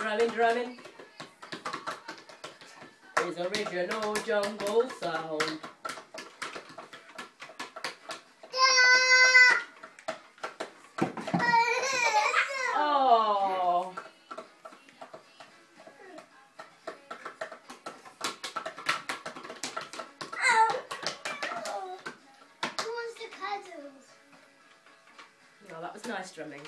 drummin, drummin is original jungle sound. Oh. Well, that was nice drumming.